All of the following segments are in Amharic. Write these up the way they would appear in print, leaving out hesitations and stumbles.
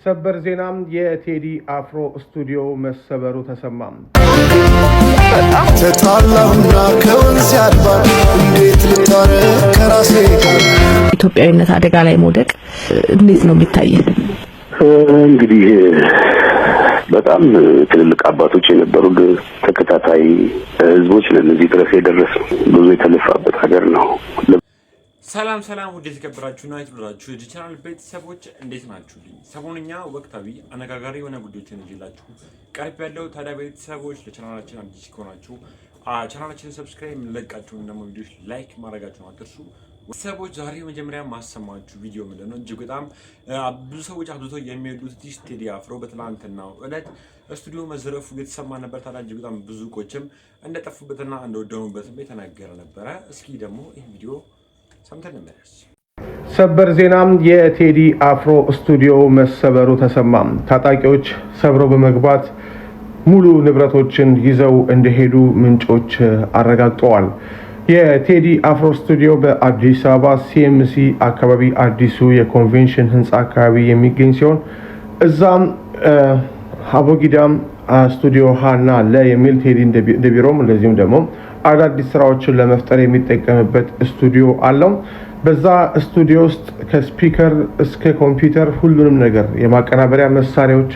ሰበር ዜናም የቴዲ አፍሮ ስቱዲዮ መሰበሩ ተሰማም። ተጣላውና ከወንዝ ያልባል እንዴት ልታረቅ ከራሴ ጋር ኢትዮጵያዊነት አደጋ ላይ መውደቅ እንዴት ነው የሚታየው? እንግዲህ በጣም ትልልቅ አባቶች የነበሩ ተከታታይ ህዝቦች ለዚህ ድረስ የደረሰው ብዙ የተለፋበት ሀገር ነው። ሰላም ውድ የተከበራችሁና የተወደዳችሁ የቻናል ቤተሰቦች እንዴት ናችሁ? ሰሞኑኛ ወቅታዊ አነጋጋሪ የሆነ ጉዳዮችን ይዤላችሁ ቀርብ ያለው ታዲያ ቤተሰቦች ለቻናላችን አዲስ ከሆናችሁ ቻናላችንን ሰብስክራይብ ለቃችሁን ደግሞ ቪዲዮዎች ላይክ ማድረጋችሁን አትርሱ። ቤተሰቦች ዛሬ መጀመሪያ ማሰማችሁ ቪዲዮ ምንድነው እጅግ በጣም ብዙ ሰዎች አብዝተው የሚወዱት ቴዲ አፍሮ በትናንትናው ዕለት ስቱዲዮ መዘረፉ የተሰማ ነበር። ታዲያ እጅግ በጣም ብዙ ቆችም እንደጠፉበትና እንደወደሙበትም የተናገረ ነበረ። እስኪ ደግሞ ይህ ቪዲዮ ሰበር ዜናም የቴዲ አፍሮ ስቱዲዮ መሰበሩ ተሰማም። ታጣቂዎች ሰብረው በመግባት ሙሉ ንብረቶችን ይዘው እንደሄዱ ምንጮች አረጋግጠዋል። የቴዲ አፍሮ ስቱዲዮ በአዲስ አበባ ሲኤምሲ አካባቢ አዲሱ የኮንቬንሽን ህንፃ አካባቢ የሚገኝ ሲሆን እዛም አቦጊዳም ስቱዲዮ ሃና ለየሚል ቴዲ እንደቢሮም እንደዚሁም ደግሞ አዳዲስ ስራዎችን ለመፍጠር የሚጠቀምበት ስቱዲዮ አለው። በዛ ስቱዲዮ ውስጥ ከስፒከር እስከ ኮምፒውተር ሁሉንም ነገር የማቀናበሪያ መሳሪያዎች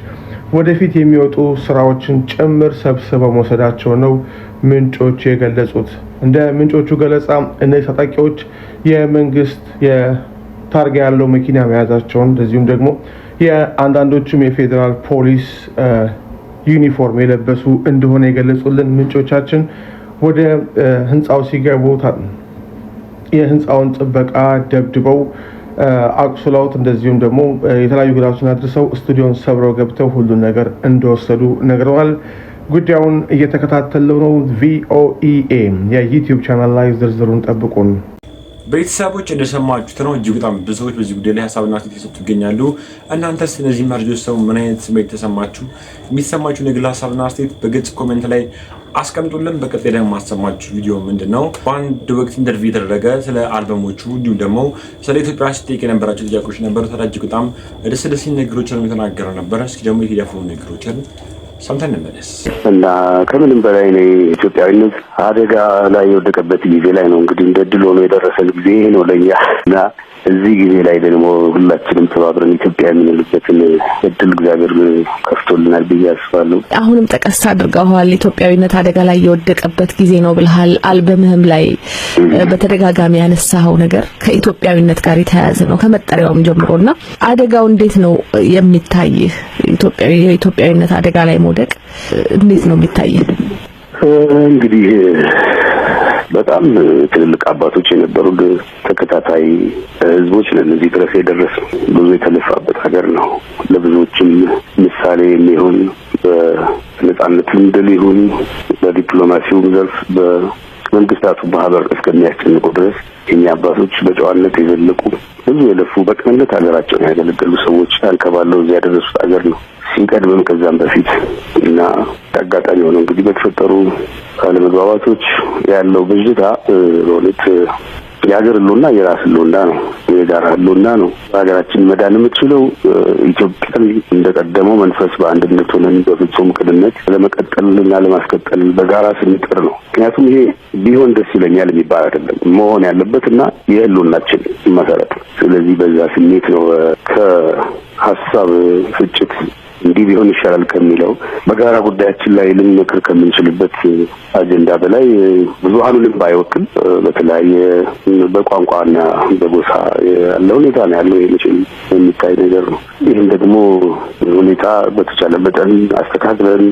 ወደፊት የሚወጡ ስራዎችን ጭምር ሰብስበው መውሰዳቸው ነው ምንጮች የገለጹት። እንደ ምንጮቹ ገለጻ እነዚህ ታጣቂዎች የመንግስት የታርጋ ያለው መኪና መያዛቸውን እንደዚሁም ደግሞ የአንዳንዶቹም የፌዴራል ፖሊስ ዩኒፎርም የለበሱ እንደሆነ የገለጹልን ምንጮቻችን ወደ ህንፃው ሲገቡ የህንፃውን ጥበቃ ደብድበው አቁስለውት እንደዚሁም ደግሞ የተለያዩ ጉዳቶችን አድርሰው ስቱዲዮን ሰብረው ገብተው ሁሉን ነገር እንደወሰዱ ነግረዋል። ጉዳዩን እየተከታተለው ነው። ቪኦኤ የዩቲዩብ ቻናል ላይ ዝርዝሩን ጠብቁን። ቤተሰቦች እንደሰማችሁት ነው እጅግ በጣም ብዙ ሰዎች በዚህ ጉዳይ ላይ ሀሳብና አስተያየት እየሰጡ ይገኛሉ። እናንተስ እነዚህ መረጃዎች ሰው ምን አይነት ስሜት ተሰማችሁ? የሚሰማችሁ የግል ሀሳብና አስተያየት በግልጽ ኮሜንት ላይ አስቀምጡልን። በቀጣይ ደግሞ ማሰማችሁ ቪዲዮ ምንድነው በአንድ ወቅት ኢንተርቪው የተደረገ ስለ አልበሞቹ እንዲሁም ደግሞ ስለ ኢትዮጵያ ሲጠይቅ የነበራቸው ጥያቄዎች ነበሩ። ታዲያ እጅግ በጣም ደስ ነገሮችን የተናገረ ነበረ። እስኪ ደግሞ የሄዳፉ ነገሮችን ሰምተን እንመለስ። እና ከምንም በላይ ነው ኢትዮጵያዊነት አደጋ ላይ የወደቀበት ጊዜ ላይ ነው እንግዲህ እንደ ድል ሆኖ የደረሰን ጊዜ ነው ለኛ እና እዚህ ጊዜ ላይ ደግሞ ሁላችንም ተባብረን ኢትዮጵያ የምንልበትን እድል እግዚአብሔር ከፍቶልናል ብዬ አስባለሁ። አሁንም ጠቀስ አድርገዋል ኢትዮጵያዊነት አደጋ ላይ የወደቀበት ጊዜ ነው ብለሃል። አልበምህም ላይ በተደጋጋሚ ያነሳው ነገር ከኢትዮጵያዊነት ጋር የተያያዘ ነው ከመጠሪያውም ጀምሮና አደጋው እንዴት ነው የሚታይህ? የኢትዮጵያዊነት አደጋ ላይ መውደቅ እንዴት ነው የሚታየው? እንግዲህ በጣም ትልልቅ አባቶች የነበሩ ተከታታይ ህዝቦች ለዚህ ድረስ የደረሰው ብዙ የተለፋበት ሀገር ነው። ለብዙዎችም ምሳሌ የሚሆን በነጻነት ድል ይሁን በዲፕሎማሲው ዘርፍ በመንግስታቱ ማህበር እስከሚያስጨንቁ ድረስ የኛ አባቶች በጨዋነት የዘለቁ ብዙ የለፉ በቅንነት ሀገራቸውን ያገለገሉ ሰዎች አንከባለው እዚያ ያደረሱት ሀገር ነው። ሲቀድምም ከዛም በፊት እና አጋጣሚ ሆነው እንግዲህ በተፈጠሩ አለመግባባቶች ያለው ብዥታ በእውነት የሀገር ህልውና የራስ ህልውና ነው፣ የጋራ ህልውና ነው። ሀገራችን መዳን የምትችለው ኢትዮጵያን እንደቀደመው መንፈስ በአንድነት ሆነን በፍጹም ቅንነት ለመቀጠልና ለማስቀጠል በጋራ ስንጥር ነው። ምክንያቱም ይሄ ቢሆን ደስ ይለኛል የሚባል አይደለም፣ መሆን ያለበትና የህልውናችን መሰረት። ስለዚህ በዛ ስሜት ነው ከሀሳብ ፍጭት እንዲህ ቢሆን ይሻላል ከሚለው በጋራ ጉዳያችን ላይ ልንመክር ከምንችልበት አጀንዳ በላይ ብዙሃኑንም ባይወክል በተለያየ በቋንቋና በጎሳ ያለው ሁኔታ ነው ያለው። ይሄ የሚታይ ነገር ነው። ይህም ደግሞ ሁኔታ በተቻለ መጠን አስተካክለን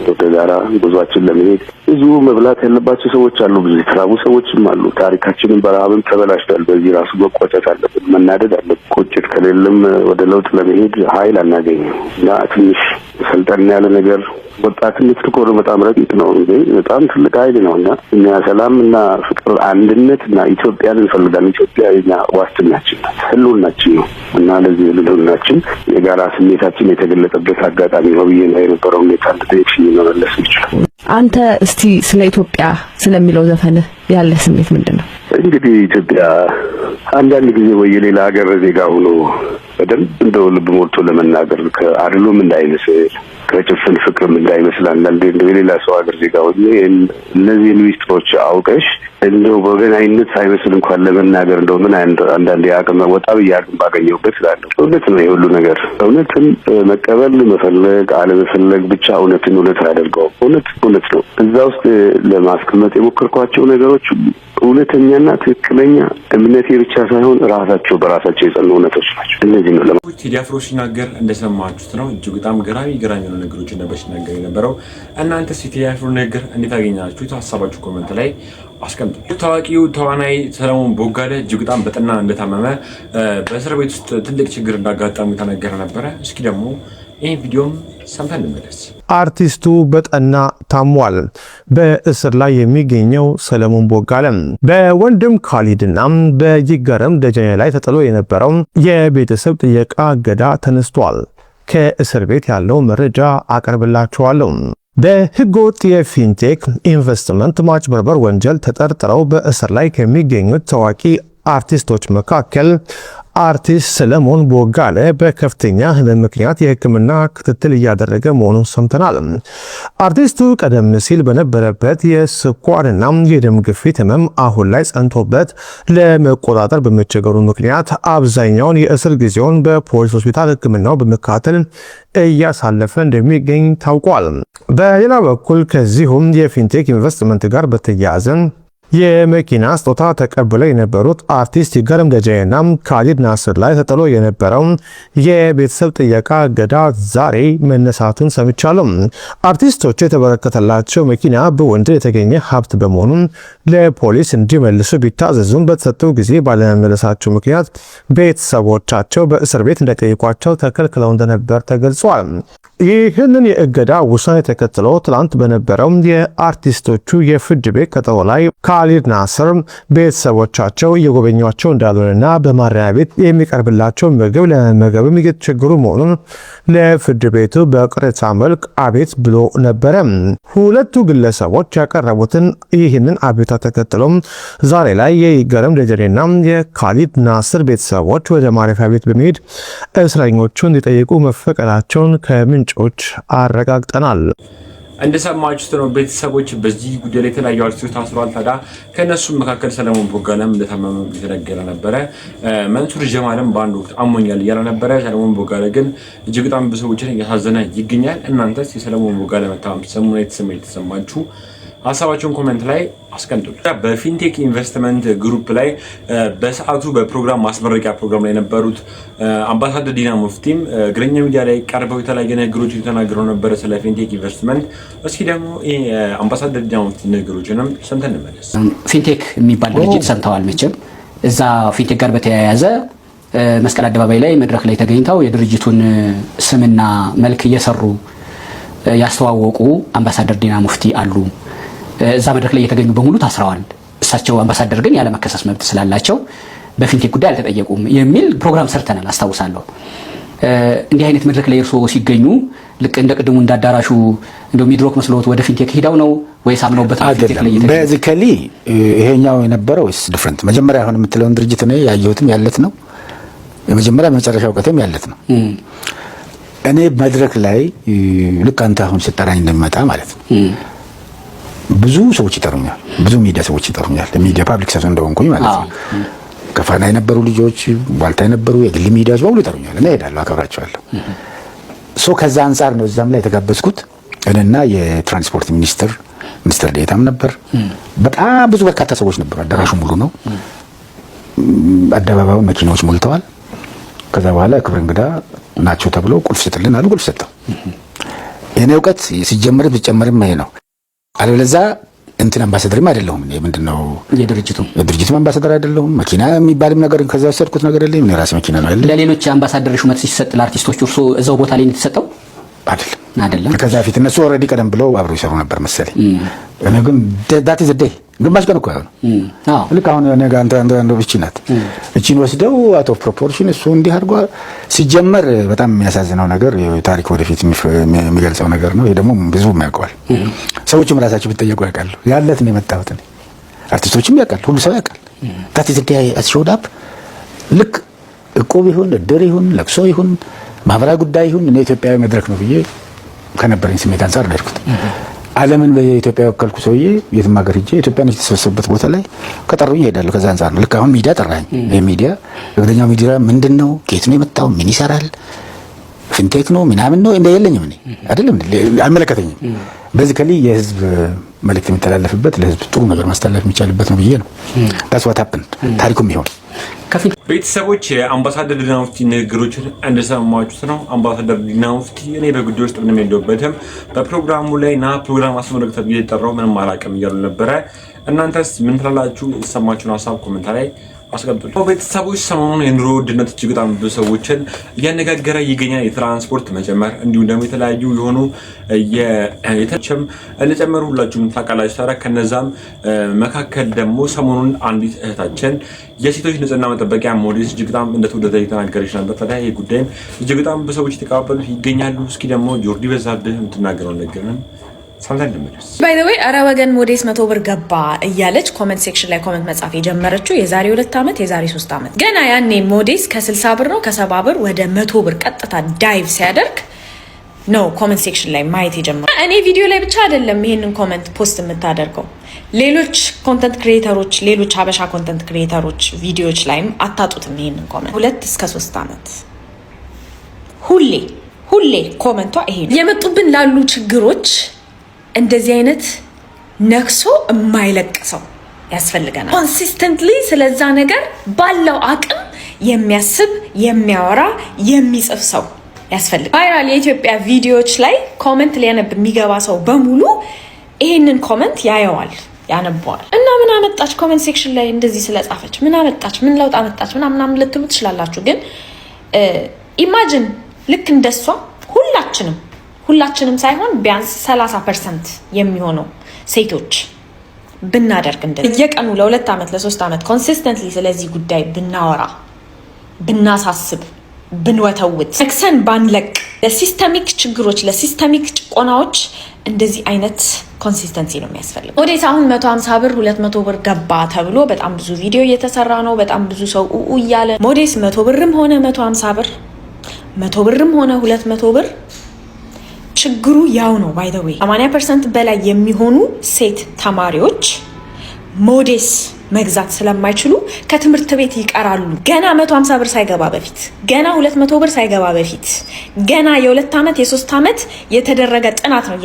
ወደ ጋራ ጉዟችን ለመሄድ ብዙ መብላት ያለባቸው ሰዎች አሉ፣ ብዙ የተራቡ ሰዎችም አሉ። ታሪካችንን በረሃብም ተበላሽቷል። በዚህ ራሱ መቆጨት አለብን፣ መናደድ አለብን። ቁጭት ከሌለም ወደ ለውጥ ለመሄድ ኃይል አናገኝም እና ትንሽ ሰልጠን ያለ ነገር ወጣትነት ትኮር በጣም ረቂቅ ነው እንዴ በጣም ትልቅ ኃይል ነውና እኛ ሰላምና ፍቅር አንድነትና ኢትዮጵያን እንፈልጋለን። ኢትዮጵያ የኛ ዋስትናችን ህልውናችን ነው እና ለዚህ ህልውናችን የጋራ ስሜታችን የተገለጠበት አጋጣሚ ነው ብዬ ነው የነበረው ሁኔታ እንደዚህ መመለስ ይችላል። አንተ እስቲ ስለ ኢትዮጵያ ስለሚለው ዘፈን ያለ ስሜት ምንድነው? እንግዲህ ኢትዮጵያ አንዳንድ ጊዜ ወይ የሌላ ሀገር ዜጋ ሆኖ በደንብ እንደው ልብ ሞልቶ ለመናገር ከአድሎም እንዳይመስል ከጭፍን ፍቅርም እንዳይመስል አንዳንዴ እንደው የሌላ ሰው ሀገር ዜጋ ሆኜ እነዚህ ሚስጥሮች አውቀሽ እንደው በገናይነት ሳይመስል እንኳን ለመናገር እንደው ምን አንዳንዴ አቅም ወጣ በያቅም ባገኘሁበት ስላለሁ እውነት ነው የሁሉ ነገር። እውነትን መቀበል መፈለግ አለመፈለግ ብቻ እውነትን እውነት ያደርገው እውነት ነው። እዛ ውስጥ ለማስቀመጥ የሞከርኳቸው ነገሮች እውነተኛና ትክክለኛ እምነቴ ብቻ ሳይሆን ራሳቸው በራሳቸው የጸኑ እውነቶች ናቸው። እነዚህ ነው ቴዲ አፍሮ ሲናገር እንደሰማችሁት ነው። እጅግ በጣም ገራሚ የሆኑ ነገሮች ነበር ሲናገር የነበረው። እናንተስ ቴዲ አፍሮ ነገር እንዴት አገኛችሁት? ሀሳባችሁ ኮሜንት ላይ አስቀምጡ። ታዋቂው ተዋናይ ሰለሞን ቦጋለ እጅግ በጣም በጠና እንደታመመ በእስር ቤት ውስጥ ትልቅ ችግር እንዳጋጠሙ ተነገረ ነበረ። እስኪ ደግሞ ይህን ቪዲዮም ሰምተን እንመለስ። አርቲስቱ በጠና ታሟል። በእስር ላይ የሚገኘው ሰለሞን ቦጋለ በወንድም ካሊድና በይገረም ደጀኔ ላይ ተጥሎ የነበረው የቤተሰብ ጥየቃ እገዳ ተነስቷል። ከእስር ቤት ያለው መረጃ አቀርብላችኋለሁ። በህገወጥ የፊንቴክ ኢንቨስትመንት ማጭበርበር ወንጀል ተጠርጥረው በእስር ላይ ከሚገኙት ታዋቂ አርቲስቶች መካከል አርቲስት ሰለሞን ቦጋለ በከፍተኛ ህመም ምክንያት የሕክምና ክትትል እያደረገ መሆኑን ሰምተናል። አርቲስቱ ቀደም ሲል በነበረበት የስኳርና የደም ግፊት ህመም አሁን ላይ ጸንቶበት ለመቆጣጠር በመቸገሩ ምክንያት አብዛኛውን የእስር ጊዜውን በፖሊስ ሆስፒታል ሕክምናው በመከታተል እያሳለፈ እንደሚገኝ ታውቋል። በሌላ በኩል ከዚሁም የፊንቴክ ኢንቨስትመንት ጋር በተያያዘ የመኪና ስጦታ ተቀብለው የነበሩት አርቲስት ይገረም ደጀኔና ካሊድ ናስር ላይ ተጥሎ የነበረው የቤተሰብ ጥየቃ እገዳ ዛሬ መነሳቱን ሰምቻለሁ። አርቲስቶቹ የተበረከተላቸው መኪና በወንጀል የተገኘ ሀብት በመሆኑ ለፖሊስ እንዲመልሱ ቢታዘዙም በተሰጠው ጊዜ ባለመመለሳቸው ምክንያት ቤተሰቦቻቸው በእስር ቤት እንዳይጠይቋቸው ተከልክለው እንደነበር ተገልጿል። ይህንን የእገዳ ውሳኔ ተከትሎ ትላንት በነበረው የአርቲስቶቹ የፍርድ ቤት ቀጠሮ ላይ ካሊድ ናስር ቤተሰቦቻቸው እየጎበኟቸው እንዳልሆነና በማረሚያ ቤት የሚቀርብላቸው ምግብ ለመመገብም እየተቸገሩ መሆኑን ለፍርድ ቤቱ በቅሬታ መልክ አቤት ብሎ ነበረ። ሁለቱ ግለሰቦች ያቀረቡትን ይህንን አቤቱታ ተከትሎ ዛሬ ላይ የይገረም ደጀኔና የካሊድ ናስር ቤተሰቦች ወደ ማረፊያ ቤት በመሄድ እስረኞቹ እንዲጠይቁ መፈቀዳቸውን ከምንጮች አረጋግጠናል። እንደሰማችሁት ነው ቤተሰቦች በዚህ ጉዳይ ላይ የተለያዩ አርቲስቶች ታስረዋል። ታዲያ ከነሱ መካከል ሰለሞን ቦጋለም እንደታመመ የተነገረ ነበረ። መንሱር ጀማልም በአንድ ወቅት አሞኛል እያለ ነበረ። ሰለሞን ቦጋለ ግን እጅግ በጣም ብዙ ሰዎችን እያሳዘነ ይገኛል። እናንተስ የሰለሞን ቦጋለ መታመም ሰሞኑን የተሰማችሁ ሀሳባችሁን ኮሜንት ላይ አስቀምጡ። በፊንቴክ ኢንቨስትመንት ግሩፕ ላይ በሰዓቱ በፕሮግራም ማስመረቂያ ፕሮግራም ላይ የነበሩት አምባሳደር ዲና ሙፍቲም እግረኛ ሚዲያ ላይ ቀርበው የተለያዩ ነገሮችን ተናግረው ነበረ ስለ ፊንቴክ ኢንቨስትመንት። እስኪ ደግሞ አምባሳደር ዲና ሙፍቲ ነገሮችንም ሰምተን እንመለስ። ፊንቴክ የሚባል ድርጅት ሰምተዋል መቼም። እዛ ፊንቴክ ጋር በተያያዘ መስቀል አደባባይ ላይ መድረክ ላይ ተገኝተው የድርጅቱን ስምና መልክ እየሰሩ ያስተዋወቁ አምባሳደር ዲና ሙፍቲ አሉ። እዛ መድረክ ላይ የተገኙ በሙሉ ታስረዋል። እሳቸው አምባሳደር ግን ያለ መከሰስ መብት ስላላቸው በፊንቴክ ጉዳይ አልተጠየቁም የሚል ፕሮግራም ሰርተናል አስታውሳለሁ። እንዲህ አይነት መድረክ ላይ እርስዎ ሲገኙ ልክ እንደ ቅድሙ እንዳዳራሹ እንደው ሚድሮክ መስሎት ወደ ፊንቴክ ሄደው ነው ወይስ አምነውበት ፊንቴክ ላይ የተገኙ? ቤዚካሊ ይሄኛው የነበረው is different። መጀመሪያ አሁን የምትለውን ድርጅት ነው ያየሁትም ያለት ነው። የመጀመሪያ መጨረሻው ቀተም ያለት ነው። እኔ መድረክ ላይ ልክ አንተ አሁን ስጠራኝ እንደመጣ ማለት ነው ብዙ ሰዎች ይጠሩኛል፣ ብዙ ሚዲያ ሰዎች ይጠሩኛል። ሚዲያ ፓብሊክ ሰርቪስ እንደሆንኩኝ ማለት ነው። ከፋና የነበሩ ልጆች፣ ዋልታ የነበሩ የግል ሚዲያዎች በሙሉ ይጠሩኛል እና እሄዳለሁ፣ አከብራቸዋለሁ። ከዛ አንፃር ነው እዛም ላይ የተጋበዝኩት። እኔና የትራንስፖርት ሚኒስትር ዴታም ነበር። በጣም ብዙ በርካታ ሰዎች ነበሩ። አዳራሹ ሙሉ ነው። አደባባዩ መኪናዎች ሞልተዋል። ከዛ በኋላ ክብር እንግዳ ናቸው ተብለው ቁልፍ ስጥልን አሉ። ቁልፍ ሰጠው። የኔ እውቀት ሲጀመርም ይሄ ነው። አለበለዚያ እንትን አምባሳደርም አይደለሁም። ምንድነው የድርጅቱ አምባሳደር አይደለሁም። መኪና የሚባልም ነገር ከዛ ወሰድኩት ነገር የለም። የራሴ መኪና ነው አይደል? ለሌሎች አምባሳደር ሹመት ሲሰጥ ለአርቲስቶች እርሶ እዛው ቦታ ላይ የተሰጠው አይደለም። ከዛ ፊት እነሱ ኦልሬዲ ቀደም ብለው አብረው ይሰሩ ነበር መሰለኝ። እኔ ግን that is the day ግማሽ ቀን እኮ ነው ልክ አሁን ነገ አንተ ብቻ ናት እቺን ወስደው አውት ኦፍ ፕሮፖርሽን እሱ እንዲህ አድርጎ ሲጀመር በጣም የሚያሳዝነው ነገር ታሪክ ወደፊት የሚገልጸው ነገር ነው። ይሄ ደግሞ ብዙ ያውቀዋል። ሰዎችም ራሳቸው ቢጠየቁ ያውቃሉ። ያለት ነው የመጣሁት ነው አርቲስቶችም ያውቃል፣ ሁሉ ሰው ያውቃል። ታቲ ዘዲያ አስሾዳፕ ልክ እቆብ ይሁን እድር ይሁን ለቅሶ ይሁን ማህበራዊ ጉዳይ ይሁን እኔ ኢትዮጵያዊ መድረክ ነው ብዬ ከነበረኝ ስሜት አንፃር ደርኩት። ዓለምን በኢትዮጵያ ወከልኩ ሰውዬ የትም ሀገር ሄጄ ኢትዮጵያን የተሰበሰበበት ቦታ ላይ ከጠሩኝ እሄዳለሁ። ከዛ አንፃር ነው ልክ አሁን ሚዲያ ጠራኝ። የሚዲያ እግረኛው ሚዲያ ምንድነው? ከየት ነው የመጣው? ምን ይሰራል? ፊንቴክ ነው ምናምን ነው እንደ የለኝም እኔ አይደለም አይመለከተኝም። በዚህ ከሊ የህዝብ መልእክት የሚተላለፍበት ለህዝብ ጥሩ ነገር ማስተላለፍ የሚቻልበት ነው ብዬ ነው። that's what happened ታሪኩም ይሆን ቤተሰቦች አምባሳደር ዲና ሙፍቲ ንግግሮችን እንደሰማችሁት ነው። አምባሳደር ዲና ሙፍቲ እኔ በጉዳዩ ውስጥ ምንም የለሁበትም፣ በፕሮግራሙ ላይ ና ፕሮግራም አስመልክተው እየተጠራው ምንም አላውቅም እያሉ ነበረ። እናንተስ ምን ትላላችሁ? የተሰማችሁን ሀሳብ ኮሜንት ላይ አስቀምጡ። ቤተሰቦች ሰሞኑን የኑሮ ውድነት እጅግ በጣም ብዙ ሰዎችን እያነጋገረ ይገኛል። የትራንስፖርት መጨመር እንዲሁም ደግሞ የተለያዩ የሆኑ የተቸም እንደጨመሩ ሁላችሁም ታውቃላችሁ። ታዲያ ከነዛም መካከል ደግሞ ሰሞኑን አንዲት እህታችን የሴቶች ንጽህና መጠበቂያ ሞዴስ እጅግ በጣም እንደተወደደ እየተናገረች ነበር። ታዲያ ይሄ ጉዳይም እጅግ በጣም ብዙ ሰዎች የተቀባበሉት ይገኛሉ። እስኪ ደግሞ ጆርዲ በዛብህ የምትናገረው ነገር ነው ባይ ዘ ዌይ አረ ወገን ሞዴስ 100 ብር ገባ እያለች ኮሜንት ሴክሽን ላይ ኮሜንት መጻፍ የጀመረችው የዛሬ 2 ዓመት የዛሬ 3 ዓመት ገና ያኔ ሞዴስ ከ60 ብር ነው ከ70 ብር ወደ 100 ብር ቀጥታ ዳይቭ ሲያደርግ ነው ኮሜንት ሴክሽን ላይ ማየት የጀመረው። እኔ ቪዲዮ ላይ ብቻ አይደለም ይሄንን ኮሜንት ፖስት የምታደርገው፣ ሌሎች ኮንተንት ክሪኤተሮች ሌሎች ሀበሻ ኮንተንት ክሪኤተሮች ቪዲዮዎች ላይም አታጡትም ይሄንን ኮሜንት። 2 እስከ 3 ዓመት ሁሌ ኮሜንቷ ይሄ ነው። የመጡብን ላሉ ችግሮች እንደዚህ አይነት ነክሶ የማይለቅ ሰው ያስፈልገናል። ኮንሲስተንትሊ ስለዛ ነገር ባለው አቅም የሚያስብ የሚያወራ የሚጽፍ ሰው ያስፈልጋል። ቫይራል የኢትዮጵያ ቪዲዮዎች ላይ ኮሜንት ሊያነብ የሚገባ ሰው በሙሉ ይሄንን ኮሜንት ያየዋል ያነበዋል። እና ምን አመጣች ኮሜንት ሴክሽን ላይ እንደዚህ ስለጻፈች ምን አመጣች ምን ለውጥ አመጣች ምናምን ልትሉ ትችላላችሁ። ግን ኢማጂን ልክ እንደሷ ሁላችንም ሳይሆን ቢያንስ 30% የሚሆነው ሴቶች ብናደርግ እንደዚህ በየቀኑ ለ2 ዓመት ለ3 ዓመት ኮንሲስተንትሊ ስለዚህ ጉዳይ ብናወራ ብናሳስብ ብንወተውት ነክሰን ባንለቅ ለሲስተሚክ ችግሮች ለሲስተሚክ ጭቆናዎች እንደዚህ አይነት ኮንሲስተንሲ ነው የሚያስፈልገው። ወዴት አሁን 150 ብር 200 ብር ገባ ተብሎ በጣም ብዙ ቪዲዮ እየተሰራ ነው። በጣም ብዙ ሰው እያለ ሞዴስ 100 ብርም ሆነ 150 ብር 100 ብርም ሆነ 200 ብር ችግሩ ያው ነው። ባይ ዘ ዌይ 80% በላይ የሚሆኑ ሴት ተማሪዎች ሞዴስ መግዛት ስለማይችሉ ከትምህርት ቤት ይቀራሉ። ገና 150 ብር ሳይገባ በፊት ገና 200 ብር ሳይገባ በፊት ገና የ2 ዓመት የ3 ዓመት የተደረገ ጥናት ነው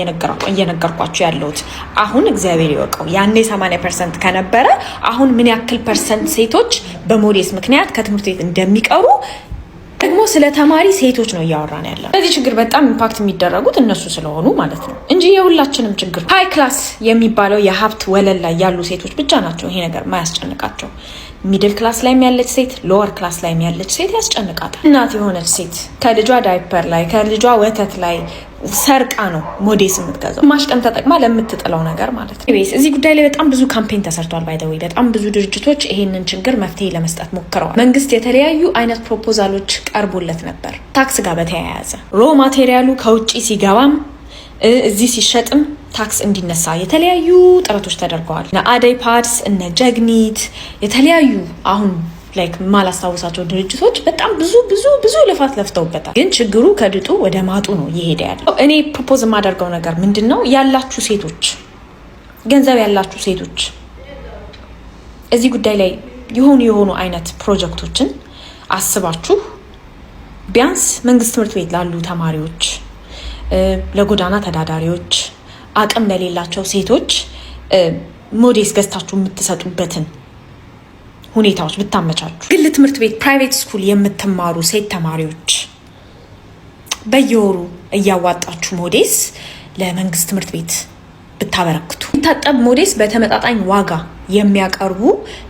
እየነገርኳችሁ ያለሁት። አሁን እግዚአብሔር ይወቀው ያኔ 80% ከነበረ አሁን ምን ያክል ፐርሰንት ሴቶች በሞዴስ ምክንያት ከትምህርት ቤት እንደሚቀሩ ደግሞ ስለ ተማሪ ሴቶች ነው እያወራን ያለው። ለዚህ ችግር በጣም ኢምፓክት የሚደረጉት እነሱ ስለሆኑ ማለት ነው እንጂ የሁላችንም ችግር። ሃይ ክላስ የሚባለው የሀብት ወለል ላይ ያሉ ሴቶች ብቻ ናቸው ይሄ ነገር ማያስጨንቃቸው። ሚድል ክላስ ላይ ያለች ሴት፣ ሎወር ክላስ ላይ ያለች ሴት ያስጨንቃታል። እናት የሆነች ሴት ከልጇ ዳይፐር ላይ ከልጇ ወተት ላይ ሰርቃ ነው ሞዴስ የምትገዛው። ማሽቀን ተጠቅማ ለምትጥለው ነገር ማለት ነው። እዚህ ጉዳይ ላይ በጣም ብዙ ካምፔን ተሰርቷል። ባይ ዘ ዌይ በጣም ብዙ ድርጅቶች ይሄንን ችግር መፍትሄ ለመስጠት ሞክረዋል። መንግስት የተለያዩ አይነት ፕሮፖዛሎች ቀርቦለት ነበር። ታክስ ጋር በተያያዘ ሮ ማቴሪያሉ ከውጪ ሲገባም እዚህ ሲሸጥም ታክስ እንዲነሳ የተለያዩ ጥረቶች ተደርገዋል። እነ አደይ ፓድስ እነ ጀግኒት የተለያዩ አሁን ላይክ ማላስታውሳቸው ድርጅቶች በጣም ብዙ ልፋት ለፍተውበታል። ግን ችግሩ ከድጡ ወደ ማጡ ነው እየሄደ ያለው። እኔ ፕሮፖዝ የማደርገው ነገር ምንድነው? ያላችሁ ሴቶች ገንዘብ ያላችሁ ሴቶች እዚህ ጉዳይ ላይ የሆኑ አይነት ፕሮጀክቶችን አስባችሁ ቢያንስ መንግስት ትምህርት ቤት ላሉ ተማሪዎች፣ ለጎዳና ተዳዳሪዎች፣ አቅም ለሌላቸው ሴቶች ሞዴስ ገዝታችሁ የምትሰጡበትን ሁኔታዎች ብታመቻቹ። ግል ትምህርት ቤት ፕራይቬት ስኩል የምትማሩ ሴት ተማሪዎች በየወሩ እያዋጣችሁ ሞዴስ ለመንግስት ትምህርት ቤት ብታበረክቱ። የሚታጠብ ሞዴስ በተመጣጣኝ ዋጋ የሚያቀርቡ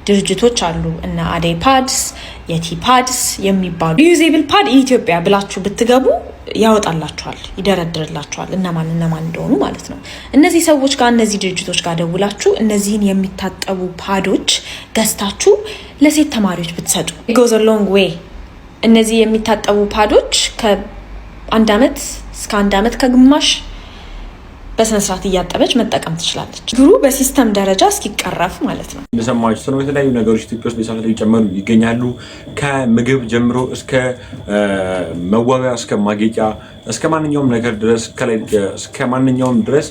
ድርጅቶች አሉ። እና አደይ ፓድስ የቲ ፓድስ የሚባሉ ሪዩዜብል ፓድ ኢትዮጵያ ብላችሁ ብትገቡ ያወጣላችኋል ይደረድርላችኋል እነማን እንደሆኑ ማለት ነው እነዚህ ሰዎች ጋር እነዚህ ድርጅቶች ጋር ደውላችሁ እነዚህን የሚታጠቡ ፓዶች ገዝታችሁ ለሴት ተማሪዎች ብትሰጡ it goes a long way እነዚህ የሚታጠቡ ፓዶች ከአንድ አመት እስከ 1 አመት ከግማሽ በስነስርዓት እያጠበች መጠቀም ትችላለች ግሩ በሲስተም ደረጃ እስኪቀረፍ ማለት ነው ለሰማችሁ ስለሆነ የተለያዩ ነገሮች ኢትዮጵያ ውስጥ በሳት ላይ ጨመሩ ይገኛሉ ከምግብ ጀምሮ እስከ መዋቢያ እስከ ማጌጫ እስከ ማንኛውም ነገር ድረስ እስከ ማንኛውም ድረስ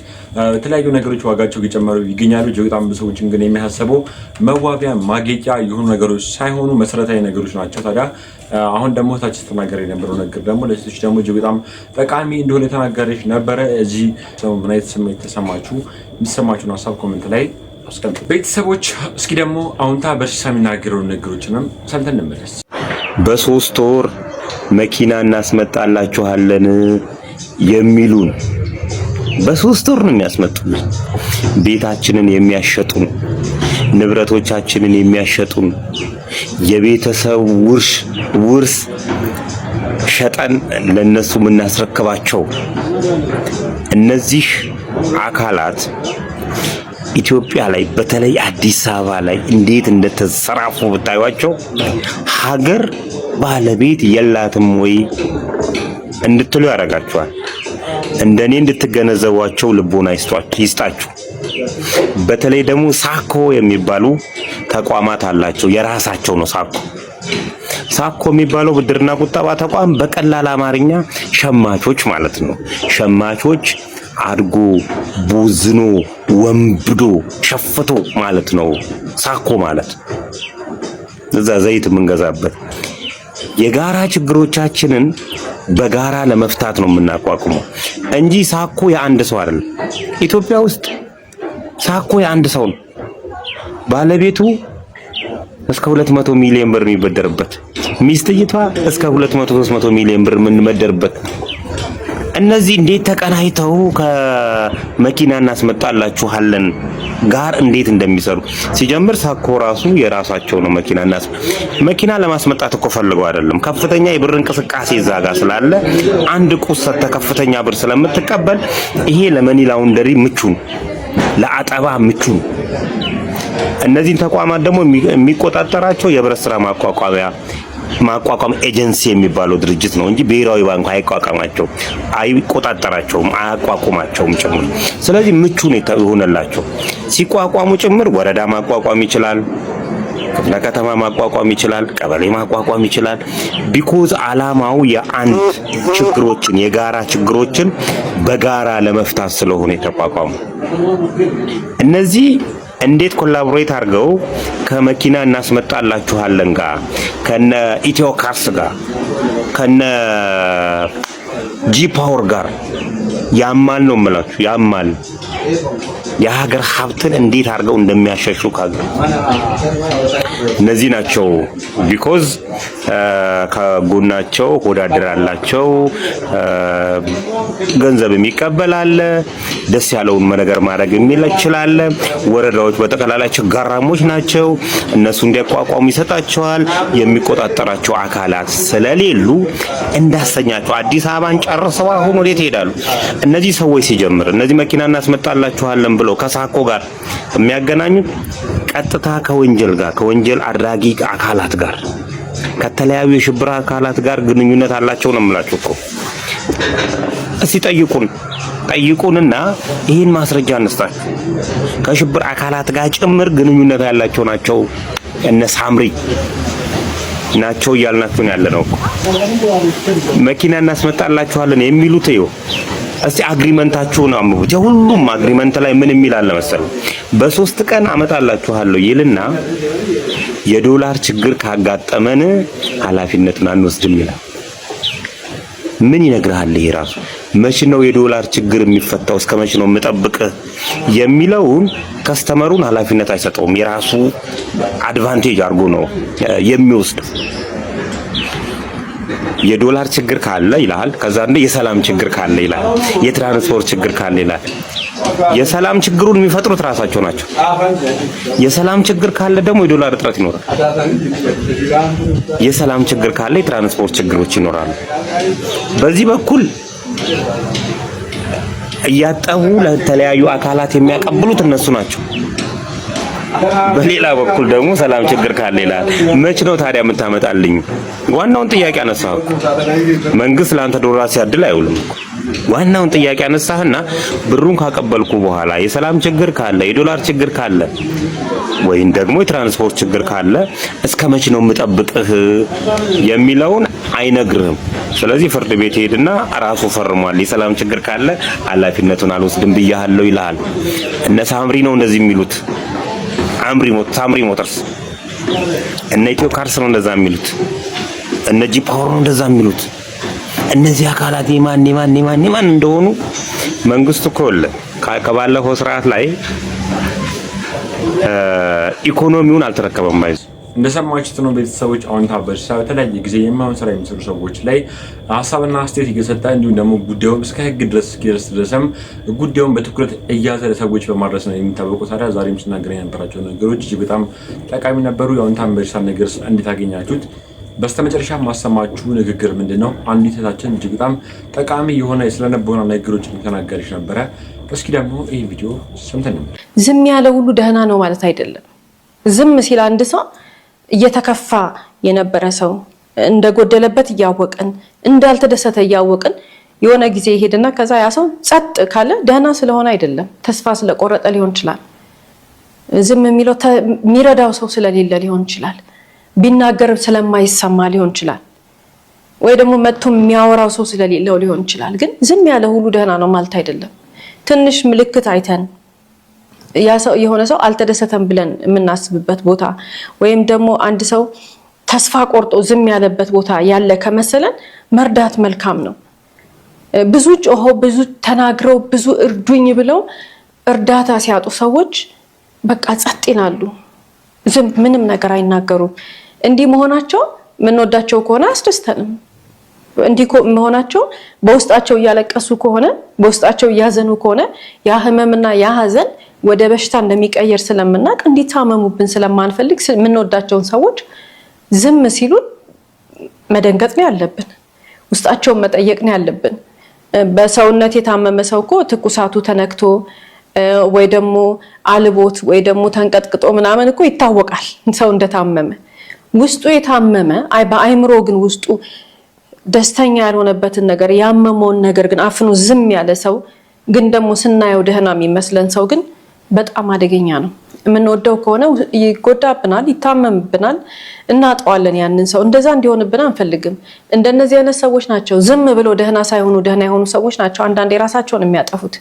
የተለያዩ ነገሮች ዋጋቸው እየጨመሩ ይገኛሉ በጣም ብዙዎች ግን የሚያሳስበው መዋቢያ ማጌጫ የሆኑ ነገሮች ሳይሆኑ መሰረታዊ ነገሮች ናቸው ታዲያ አሁን ደግሞ ታች ተናገረ የነበረው ነገር ደግሞ ለሴቶች ደግሞ በጣም ጠቃሚ እንደሆነ ተናገረች ነበር እዚህ ሰው ምን አይነት ስሜት ተሰማችሁ የሚሰማችሁን ሐሳብ ኮሜንት ላይ አስቀምጡ ቤተሰቦች እስኪ ደግሞ አሁንታ በርሻ የሚናገረው ነገሮችንም ሰምተን እንመለስ በ3 ወር መኪና እናስመጣላችኋለን የሚሉን በ3 ወር ነው የሚያስመጡን ቤታችንን የሚያሸጡን ንብረቶቻችንን የሚያሸጡን የቤተሰብ ውርስ ሸጠን ለነሱ ምናስረክባቸው እነዚህ አካላት ኢትዮጵያ ላይ በተለይ አዲስ አበባ ላይ እንዴት እንደተሰራፉ ብታዩዋቸው ሀገር ባለቤት የላትም ወይ እንድትሉ ያረጋቸዋል እንደኔ እንድትገነዘቧቸው ልቦና ይስጣችሁ በተለይ ደግሞ ሳኮ የሚባሉ ተቋማት አላቸው የራሳቸው ነው ሳኮ የሚባለው ብድርና ቁጠባ ተቋም በቀላል አማርኛ ሸማቾች ማለት ነው ሸማቾች አድጎ ቡዝኖ ወንብዶ ሸፍቶ ማለት ነው ሳኮ ማለት እዛ ዘይት ምንገዛበት የጋራ ችግሮቻችንን በጋራ ለመፍታት ነው የምናቋቁመው እንጂ ሳኮ የአንድ ሰው አይደለም ኢትዮጵያ ውስጥ ሳኮ የአንድ ሰው ነው ባለቤቱ እስከ 200 ሚሊዮን ብር የሚበደርበት ሚስትይቷ እስከ 200-300 ሚሊዮን ብር የምንመደርበት እነዚህ እንዴት ተቀናይተው ከመኪና እናስመጣላችኋለን ጋር እንዴት እንደሚሰሩ ሲጀምር ሳኮ ራሱ የራሳቸው ነው መኪና ለማስመጣት እኮ ፈልገው አይደለም ከፍተኛ የብር እንቅስቃሴ ዛጋ ስላለ አንድ ቁሰት ከፍተኛ ብር ስለምትቀበል ይሄ ለመኒ ላውንደሪ ምቹን ለአጠባ ምቹን እነዚህን ተቋማት ደግሞ የሚቆጣጠራቸው የብረት ስራ ማቋቋም ኤጀንሲ የሚባለው ድርጅት ነው እንጂ ብሔራዊ ባንክ አይቆጣጠራቸውም አያቋቁማቸውም ጭምር ስለዚህ ምቹ ነው ይሆነላቸው ሲቋቋሙ ጭምር ወረዳ ማቋቋም ይችላል ክፍለ ከተማ ማቋቋም ይችላል ቀበሌ ማቋቋም ይችላል ቢኮዝ አላማው የአንድ ችግሮችን የጋራ ችግሮችን በጋራ ለመፍታት ስለሆነ የተቋቋሙ እነዚህ እንዴት ኮላቦሬት አድርገው ከመኪና እናስመጣላችኋለን ጋር ከነ ኢትዮ ካርስ ጋር ከነ ጂ ፓወር ጋር ያማል ነው የምላችሁ ያማል የሀገር ሀብትን እንዴት አድርገው እንደሚያሸሹ ካገር እነዚህ ናቸው ቢኮዝ ከጎናቸው ወዳደራላቸው ገንዘብ የሚቀበላል ደስ ያለውን ነገር ማድረግ ይችላል ወረዳዎች በተቀላላቸው ችጋራሞች ናቸው እነሱ እንዲያቋቋሙ ይሰጣቸዋል የሚቆጣጠራቸው አካላት ስለሌሉ እንዳሰኛቸው አዲስ አበባን ጨርሰው አሁን ወዴት ይሄዳሉ እነዚህ ሰዎች ሲጀምር እነዚህ መኪና እናስመጣላችኋለን ብለው ከሳኮ ጋር የሚያገናኙት ቀጥታ ከወንጀል አድራጊ አካላት ጋር ከተለያዩ የሽብር አካላት ጋር ግንኙነት አላቸው ነው የምላችሁ እኮ እስቲ ጠይቁንና ይሄን ማስረጃ እንስጣችሁ ከሽብር አካላት ጋር ጭምር ግንኙነት ያላቸው ናቸው እነ ሳምሪ ናቸው ያልናችሁ ያለነው መኪና እናስመጣላችኋለን የሚሉት ይኸው እስቲ አግሪመንታችሁን አምቡት የሁሉም አግሪመንት ላይ ምን የሚላል መሰለኝ በ3 ቀን አመጣላችኋለሁ ይልና የዶላር ችግር ካጋጠመን ኃላፊነቱን አንወስድም ይላል ምን ይነግራል ይሄ ራሱ መቼ ነው የዶላር ችግር የሚፈታው እስከመቼ ነው መጠብቅ የሚለውን ከስተመሩን ኃላፊነት አይሰጠውም የራሱ አድቫንቴጅ አድርጎ ነው የሚወስድ የዶላር ችግር ካለ ይላል ከዛ እንደ የሰላም ችግር ካለ ይላል የትራንስፖርት ችግር ካለ ይላል የሰላም ችግሩን የሚፈጥሩት ራሳቸው ናቸው። የሰላም ችግር ካለ ደግሞ የዶላር እጥረት ይኖራል። የሰላም ችግር ካለ የትራንስፖርት ችግሮች ይኖራሉ። በዚህ በኩል እያጠቡ ለተለያዩ አካላት የሚያቀብሉት እነሱ ናቸው። በሌላ በኩል ደግሞ ሰላም ችግር ካለ ይላል። መች ነው ታዲያ የምታመጣልኝ? ዋናውን ጥያቄ አነሳህ እኮ። መንግስት ለአንተ ዶላር ሲያድል አይውልም እኮ። ዋናውን ጥያቄ አነሳህና ብሩን ካቀበልኩ በኋላ የሰላም ችግር ካለ የዶላር ችግር ካለ ወይም ደግሞ የትራንስፖርት ችግር ካለ እስከ መች ነው የምጠብቅህ የሚለውን አይነግርህም። ስለዚህ ፍርድ ቤት ሄድና ራሱ ፈርሟል። የሰላም ችግር ካለ ኃላፊነቱን አልወስድም ብያለሁ ይልሃል። እነ ሳምሪ ነው እንደዚህ የሚሉት። ሳምሪ ሞተርስ እነ ኢትዮ ካርስ ነው እንደዛ የሚሉት። እነ ጂ ፓወር ነው እንደዛ የሚሉት። እነዚህ አካላት የማን እንደሆኑ መንግስት እኮ ከባለፈው ስርዓት ላይ ኢኮኖሚውን አልተረከበም። እንደሰማችሁት ነው ቤተሰቦች። አሁን ታበሽ በተለያየ ጊዜ የማይሆን ስራ የሚሰሩ ሰዎች ላይ ሀሳብና አስተያየት እየሰጠ እንዲሁም ደግሞ ጉዳዩን እስከ ህግ ድረስ ድረስም ጉዳዩን በትኩረት እያዘ ለሰዎች በማድረስ ነው የሚታወቀው። ታዲያ ዛሬም ስናገር የነበራቸው ነገሮች እጅግ በጣም ጠቃሚ ነበሩ። ያው ታበሽ ነገር እንዴት አገኛችሁት? በስተመጨረሻ ማሰማችሁ ንግግር ምንድነው? አንዲት እህታችን እጅግ በጣም ጠቃሚ የሆነ ስለነበሩና ነገሮችን ተናገረች ነበረ። እስኪ ደግሞ ይሄ ቪዲዮ ሰምተን ነው። ዝም ያለ ሁሉ ደህና ነው ማለት አይደለም። ዝም ሲል አንድ ሰው እየተከፋ የነበረ ሰው እንደጎደለበት እያወቅን እንዳልተደሰተ እያወቅን የሆነ ጊዜ ይሄድና ከዛ ያ ሰው ጸጥ ካለ ደህና ስለሆነ አይደለም፣ ተስፋ ስለቆረጠ ሊሆን ይችላል። ዝም የሚለው የሚረዳው ሰው ስለሌለ ሊሆን ይችላል። ቢናገር ስለማይሰማ ሊሆን ይችላል። ወይ ደግሞ መጥቶ የሚያወራው ሰው ስለሌለው ሊሆን ይችላል። ግን ዝም ያለ ሁሉ ደህና ነው ማለት አይደለም። ትንሽ ምልክት አይተን ያ ሰው የሆነ ሰው አልተደሰተም ብለን የምናስብበት ቦታ ወይም ደግሞ አንድ ሰው ተስፋ ቆርጦ ዝም ያለበት ቦታ ያለ ከመሰለን መርዳት መልካም ነው። ብዙ ጮሆ ብዙ ተናግረው ብዙ እርዱኝ ብለው እርዳታ ሲያጡ ሰዎች በቃ ጸጥ ይላሉ። ዝም ምንም ነገር አይናገሩም። እንዲህ መሆናቸው ምንወዳቸው ከሆነ አስደስተንም። እንዲህ መሆናቸው በውስጣቸው እያለቀሱ ከሆነ በውስጣቸው እያዘኑ ከሆነ ያ ህመምና ያ ሀዘን ወደ በሽታ እንደሚቀየር ስለምናቅ እንዲታመሙብን ስለማንፈልግ የምንወዳቸውን ሰዎች ዝም ሲሉ መደንገጥ ነው ያለብን። ውስጣቸውን መጠየቅ ነው ያለብን። በሰውነት የታመመ ሰው እኮ ትኩሳቱ ተነክቶ ወይ ደግሞ አልቦት ወይ ደግሞ ተንቀጥቅጦ ምናምን እኮ ይታወቃል ሰው እንደታመመ። ውስጡ የታመመ በአይምሮ ግን ውስጡ ደስተኛ ያልሆነበትን ነገር ያመመውን ነገር ግን አፍኖ ዝም ያለ ሰው ግን ደግሞ ስናየው ደህና የሚመስለን ሰው ግን በጣም አደገኛ ነው። የምንወደው ከሆነ ይጎዳብናል፣ ይታመምብናል፣ እናጠዋለን ያንን ሰው። እንደዛ እንዲሆንብን አንፈልግም። እንደነዚህ አይነት ሰዎች ናቸው ዝም ብለው ደህና ሳይሆኑ ደህና የሆኑ ሰዎች ናቸው አንዳንዴ ራሳቸውን የሚያጠፉት።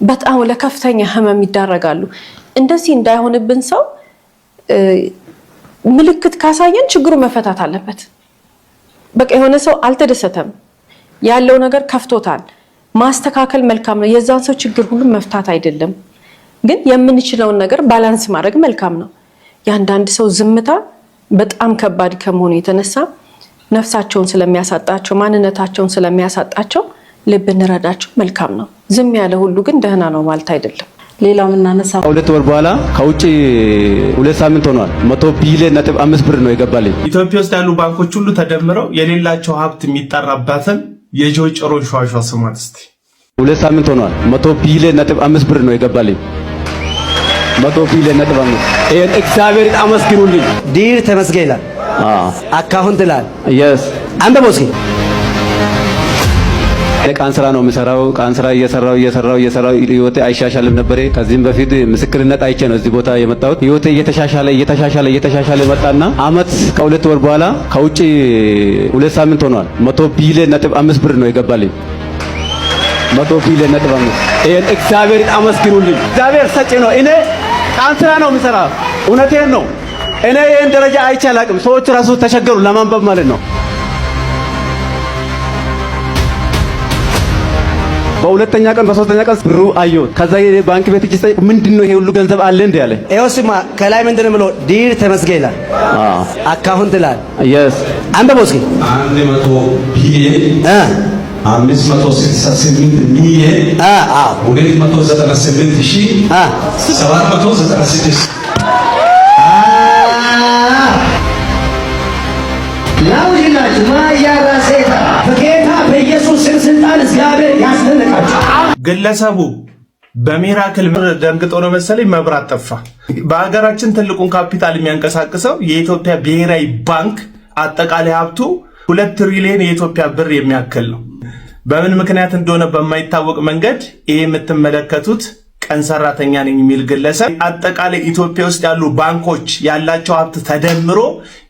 በጣም ለከፍተኛ ህመም ይዳረጋሉ። እንደዚህ እንዳይሆንብን ሰው ምልክት ካሳየን ችግሩ መፈታት አለበት። በቃ የሆነ ሰው አልተደሰተም፣ ያለው ነገር ከፍቶታል፣ ማስተካከል መልካም ነው። የዛን ሰው ችግር ሁሉ መፍታት አይደለም፣ ግን የምንችለውን ነገር ባላንስ ማድረግ መልካም ነው። የአንዳንድ ሰው ዝምታ በጣም ከባድ ከመሆኑ የተነሳ ነፍሳቸውን ስለሚያሳጣቸው ማንነታቸውን ስለሚያሳጣቸው ልብ እንረዳቸው መልካም ነው። ዝም ያለ ሁሉ ግን ደህና ነው ማለት አይደለም። ሌላው ምናነሳ 2 ወር በኋላ ከውጪ 2 ሳምንት ሆኗል 100 ቢሊዮን ነጥብ 5 ብር ነው የገባልኝ። ኢትዮጵያ ውስጥ ያሉ ባንኮች ሁሉ ተደምረው የሌላቸው ሀብት የሚጠራባትን የጆይ ጭሮ ሸዋሿ ስሟት እስቲ። 2 ሳምንት ሆኗል 100 ቢሊዮን ነጥብ 5 ብር ነው የገባልኝ። 100 ቢሊዮን ነጥብ 5 ይሄን እግዚአብሔር አመስግኑልኝ። ዲር ተመስገን ይላል። አካውንት ይላል። yes አንተ ቦስኪ ቃን ስራ ነው የምሰራው። ቃን ስራ እየሰራው ህይወቴ አይሻሻልም ነበር። ከዚህም በፊት ምስክርነት አይቼ ነው እዚህ ቦታ የመጣሁት። ህይወቴ እየተሻሻለ መጣና አመት ከ2 ወር በኋላ ከውጪ 2 ሳምንት ሆኗል 100 ቢሊዮን ነጥብ 5 ብር ነው የገባልኝ። 100 ቢሊዮን ነጥብ 5 ይሄን እግዚአብሔር አመስግኑልኝ። እግዚአብሔር ሰጪ ነው። እኔ ቃን ስራ ነው የምሰራው። እውነቴን ነው። እኔ ይሄን ደረጃ አይቼ አላቅም። ሰዎች ራሱ ተቸገሩ ለማንበብ ማለት ነው። በሁለተኛ ቀን በሶስተኛ ቀን ብሩ አየሁት። ከዛ ባንክ ቤት እጅ ጠይቁ ምንድነው ይሄ ሁሉ ገንዘብ አለ እንዴ አለ። ይኸው ስማ ከላይ ምንድነው ብሎ ዲር ተመስገን ይላል። አካውንት ይላል። yes አንተ ቦስኪ 100 ቢሊዮን 568 ሚሊዮን 298,796 ላውጅላችሁ ማያራሴታ በጌታ በኢየሱስ ስልጣን እግዚአብሔር ያስደንቃችሁ። ግለሰቡ በሚራክል ደንግጦ ነው መሰለኝ መብራት ጠፋ። በሀገራችን ትልቁን ካፒታል የሚያንቀሳቅሰው የኢትዮጵያ ብሔራዊ ባንክ አጠቃላይ ሀብቱ 2 ትሪሊዮን የኢትዮጵያ ብር የሚያክል ነው። በምን ምክንያት እንደሆነ በማይታወቅ መንገድ ይሄ የምትመለከቱት ቀን ሰራተኛ ነኝ የሚል ግለሰብ አጠቃላይ ኢትዮጵያ ውስጥ ያሉ ባንኮች ያላቸው ሀብት ተደምሮ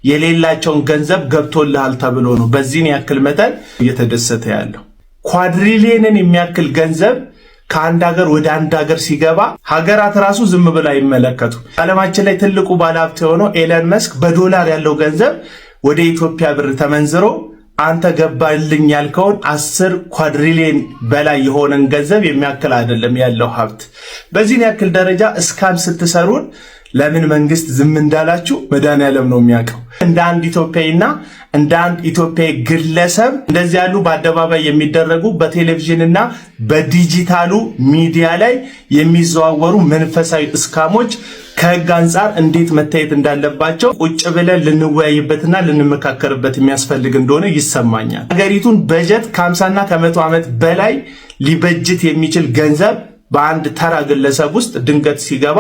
የሌላቸውን ገንዘብ ገብቶልሃል ተብሎ ነው በዚህን ያክል መጠን እየተደሰተ ያለው። ኳድሪሊየንን የሚያክል ገንዘብ ከአንድ ሀገር ወደ አንድ ሀገር ሲገባ ሀገራት ራሱ ዝም ብለው አይመለከቱ። ዓለማችን ላይ ትልቁ ባለሀብት የሆነው ኤለን መስክ በዶላር ያለው ገንዘብ ወደ ኢትዮጵያ ብር ተመንዝሮ አንተ ገባልኝ ያልከውን 10 ኳድሪሊየን በላይ የሆነን ገንዘብ የሚያክል አይደለም ያለው ሀብት። በዚህን ያክል ደረጃ እስካም ስትሰሩን ለምን መንግስት ዝም እንዳላችሁ መድኃኒዓለም ነው የሚያውቀው። እንደ አንድ ኢትዮጵያዊና እንደ አንድ ኢትዮጵያዊ ግለሰብ እንደዚህ ያሉ በአደባባይ የሚደረጉ በቴሌቪዥንና በዲጂታሉ ሚዲያ ላይ የሚዘዋወሩ መንፈሳዊ እስካሞች ከህግ አንጻር እንዴት መታየት እንዳለባቸው ቁጭ ብለን ልንወያይበትና ልንመካከርበት የሚያስፈልግ እንደሆነ ይሰማኛል። ሀገሪቱን በጀት ከ50ና ከ100 ዓመት በላይ ሊበጅት የሚችል ገንዘብ በአንድ ተራ ግለሰብ ውስጥ ድንገት ሲገባ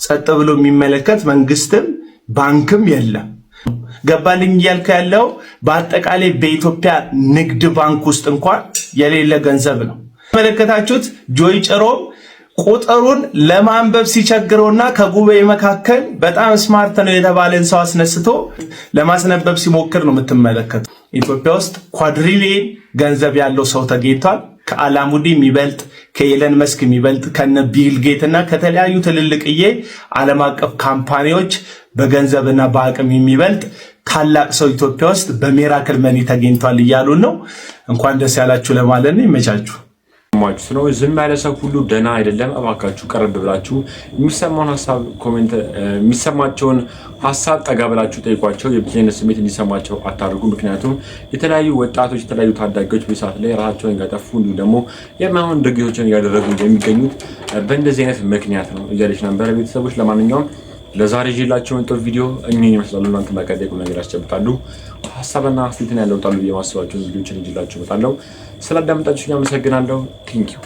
ጸጥ ብሎ የሚመለከት መንግስትም ባንክም የለም። ገባልኝ እያልከ ያለው በአጠቃላይ በኢትዮጵያ ንግድ ባንክ ውስጥ እንኳን የሌለ ገንዘብ ነው። መለከታችሁት ጆይ ጭሮም ቁጥሩን ለማንበብ ሲቸግረውና ከጉባኤ መካከል በጣም ስማርት ነው የተባለን ሰው አስነስቶ ለማስነበብ ሲሞክር ነው የምትመለከቱ። ኢትዮጵያ ውስጥ ኳድሪሊየን ገንዘብ ያለው ሰው ተገኝቷል። ከአላሙዲ የሚበልጥ ከኤለን መስክ የሚበልጥ ከነ ቢል ጌት እና ከተለያዩ ትልልቅዬ ዓለም አቀፍ ካምፓኒዎች በገንዘብና በአቅም የሚበልጥ ታላቅ ሰው ኢትዮጵያ ውስጥ በሚራክል መኒ ተገኝቷል እያሉን ነው። እንኳን ደስ ያላችሁ ለማለት ነው። ይመቻችሁ። ነው ዝም ያለ ሰው ሁሉ ደህና አይደለም። እባካችሁ ቀረብ ብላችሁ የሚሰማውን ሐሳብ ኮሜንት የሚሰማቸውን ሐሳብ ጠጋ ብላችሁ ጠይቋቸው። የብቸኝነት ስሜት እንዲሰማቸው አታርጉ። ምክንያቱም የተለያዩ ወጣቶች የተለያዩ ታዳጊዎች በሰዓት ላይ ራሳቸውን ያጠፉ እንዲሁ ደግሞ የማይሆን ድርጊቶችን ያደረጉ የሚገኙት በእንደዚህ አይነት ምክንያት ነው እያለች ነበር። ቤተሰቦች ለማንኛውም ለዛሬ ይዤላችሁ የመጣው ቪዲዮ እኚህን ይመስላሉ። እናንተ ማቀደቁ ነገር ያስጨብጣሉ ሐሳብና አስተያየትን ያለውጣሉ የማስባቸውን ቪዲዮችን ይዤላችሁ እመጣለሁ። ስላዳመጣችሁ አመሰግናለሁ። ቴንኪው